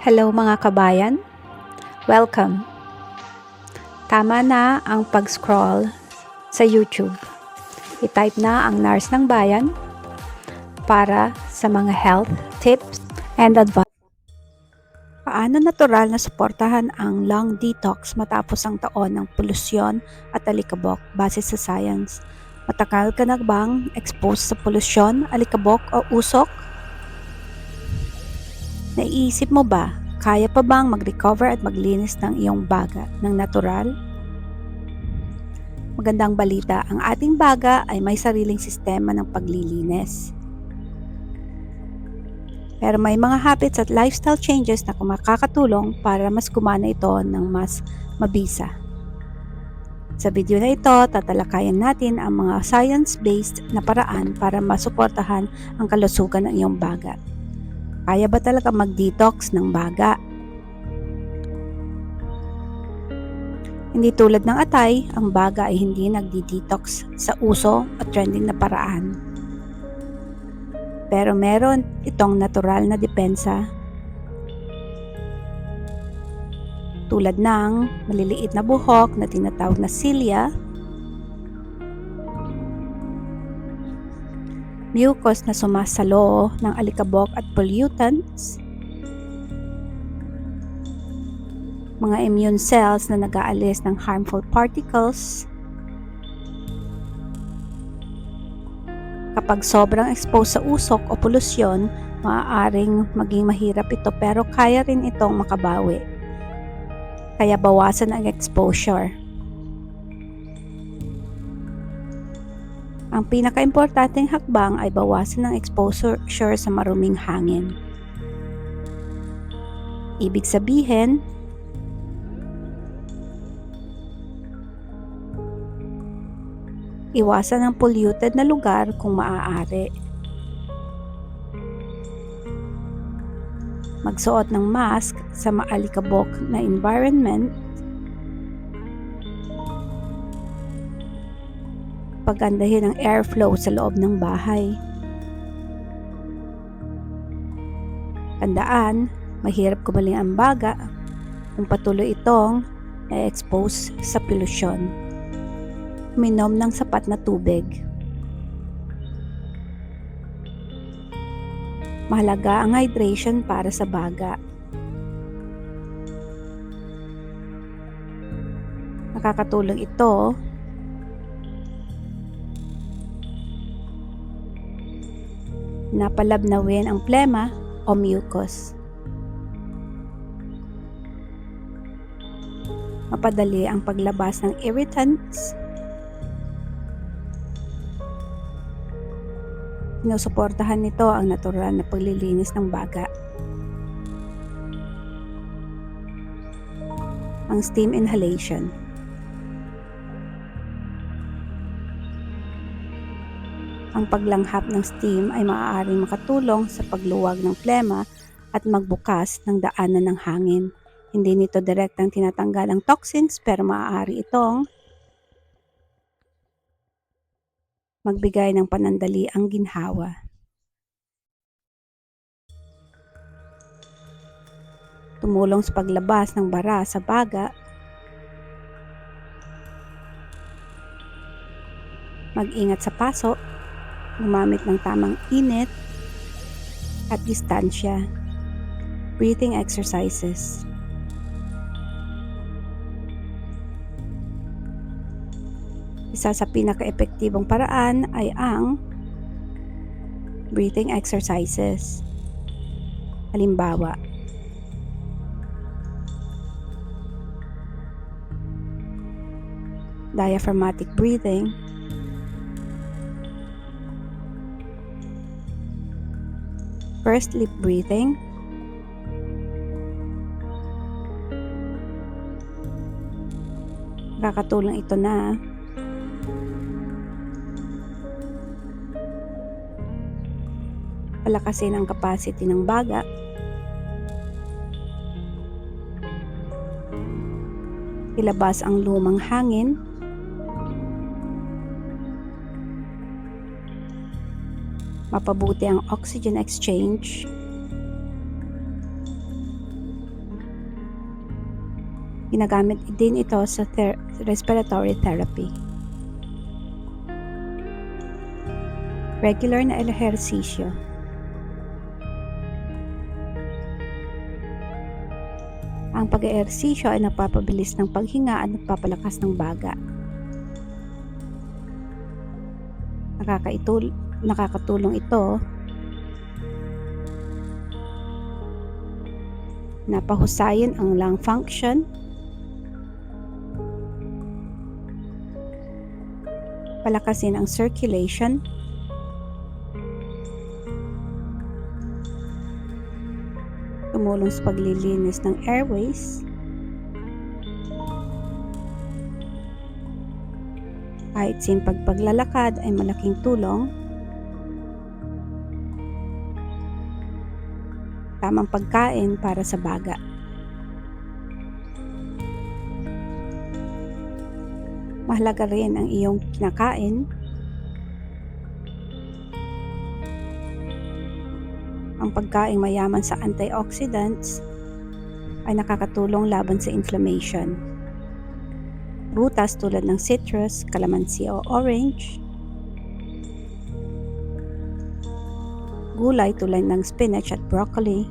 Hello mga kabayan, welcome. Tama na ang pag-scroll sa YouTube. I-type na ang Nurse ng Bayan para sa mga health tips and advice. Paano natural na suportahan ang lung detox matapos ang taon ng polusyon at alikabok base sa science? Matagal ka na bang exposed sa polusyon, alikabok o usok? Naiisip mo ba, kaya pa bang mag-recover at maglinis ng iyong baga ng natural? Magandang balita, ang ating baga ay may sariling sistema ng paglilinis. Pero may mga habits at lifestyle changes na makakatulong para mas gumana ito ng mas mabisa. Sa video na ito, tatalakayan natin ang mga science-based na paraan para masuportahan ang kalusugan ng iyong baga. Kaya ba talaga mag-detox ng baga? Hindi tulad ng atay, ang baga ay hindi nagdi-detox sa uso at trending na paraan. Pero meron itong natural na depensa tulad ng maliliit na buhok na tinatawag na cilia, mucus na sumasalo ng alikabok at pollutants, mga immune cells na nag-aalis ng harmful particles. Kapag sobrang exposed sa usok o polusyon, maaaring maging mahirap ito pero kaya rin itong makabawi. Kaya bawasan ang exposure. Ang pinaka-importanteng hakbang ay bawasan ang exposure sa maruming hangin. Ibig sabihin, iwasan ang polluted na lugar kung maaari. Magsuot ng mask sa maalikabok na environment. Pagandahin ang airflow sa loob ng bahay. Tandaan, mahirap gumaling ang baga kung patuloy itong na-expose sa polusyon. Uminom ng sapat na tubig. Mahalaga ang hydration para sa baga. Nakakatulong ito na palabnawin ang plema o mucus. Mapadali ang paglabas ng irritants. Sinusuportahan nito ang natural na paglilinis ng baga. Ang steam inhalation. Ang paglanghap ng steam ay maaaring makatulong sa pagluwag ng plema at magbukas ng daanan ng hangin. Hindi nito direktang tinatanggal ang toxins pero maaari itong magbigay ng panandali ang ginhawa. Tumulong sa paglabas ng bara sa baga. Mag-ingat sa paso. Gumamit ng tamang init at distansya. Breathing exercises. Isa sa pinaka-epektibong paraan ay ang breathing exercises. Halimbawa, diaphragmatic breathing, pursed lip breathing, nakakatulong ito na palakasin ang capacity ng baga, ilabas ang lumang hangin, mapabuti ang oxygen exchange, Ginagamit din ito sa respiratory therapy. Regular na ehersisyo. Ang pag-ehersisyo ay nagpapabilis ng paghinga at nagpapalakas ng baga. Nakakatulong ito na pahusayin ang lung function, palakasin ang circulation, tumulong sa paglilinis ng airways, kahit simpang paglalakad ay malaking tulong. Tamang pagkain para sa baga. Mahalaga rin ang iyong kinakain. Ang pagkain mayaman sa antioxidants ay nakakatulong laban sa inflammation. Prutas tulad ng citrus, kalamansi o orange. Gulay tulad ng spinach at broccoli.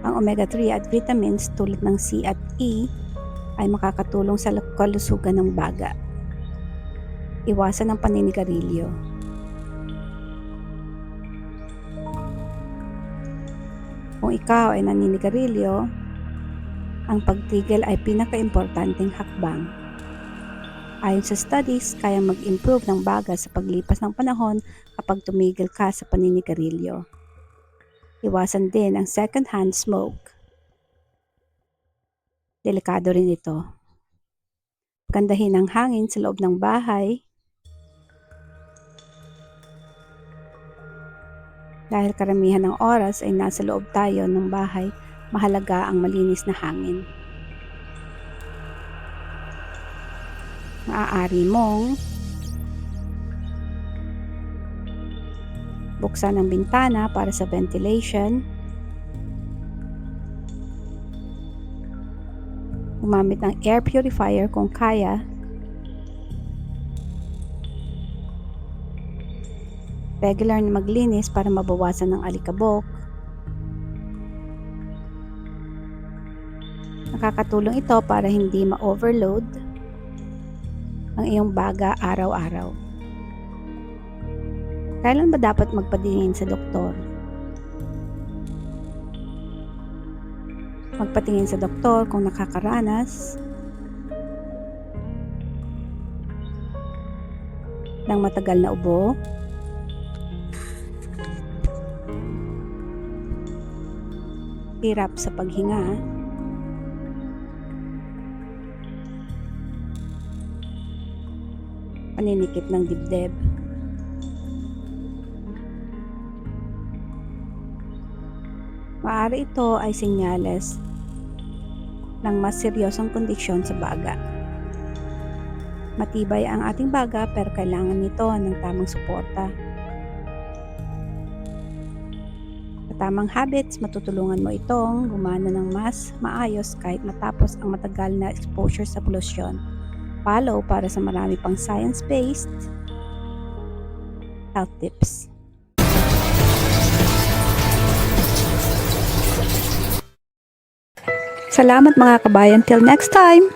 Ang omega-3 at vitamins tulad ng C at E ay makakatulong sa kalusugan ng baga. Iwasan ang paninigarilyo. Kung ikaw ay naninigarilyo, ang pagtigil ay pinaka-importanteng hakbang. Ayon sa studies, kayang mag-improve ng baga sa paglipas ng panahon kapag tumigil ka sa paninigarilyo. Iwasan din ang second-hand smoke. Delikado rin ito. Gandahin ang hangin sa loob ng bahay. Dahil karamihan ng oras ay nasa loob tayo ng bahay, mahalaga ang malinis na hangin. Maaari mong buksan ang bintana para sa ventilation. Gumamit ng air purifier kung kaya. Regular na maglinis para mabawasan ng alikabok. Nakakatulong ito para hindi ma-overload ang iyong baga araw-araw. Kailan ba dapat magpatingin sa doktor? Magpatingin sa doktor kung nakakaranas ng matagal na ubo, hirap sa paghinga, paninikip ng dibdib, maaari ito ay senyales ng mas seryosong kondisyon sa baga. Matibay ang ating baga pero kailangan nito ng tamang suporta. Sa tamang habits, matutulungan mo itong gumana ng mas maayos kahit matapos ang matagal na exposure sa polusyon. Follow para sa marami pang science-based health tips. Salamat mga kabayan. Till next time!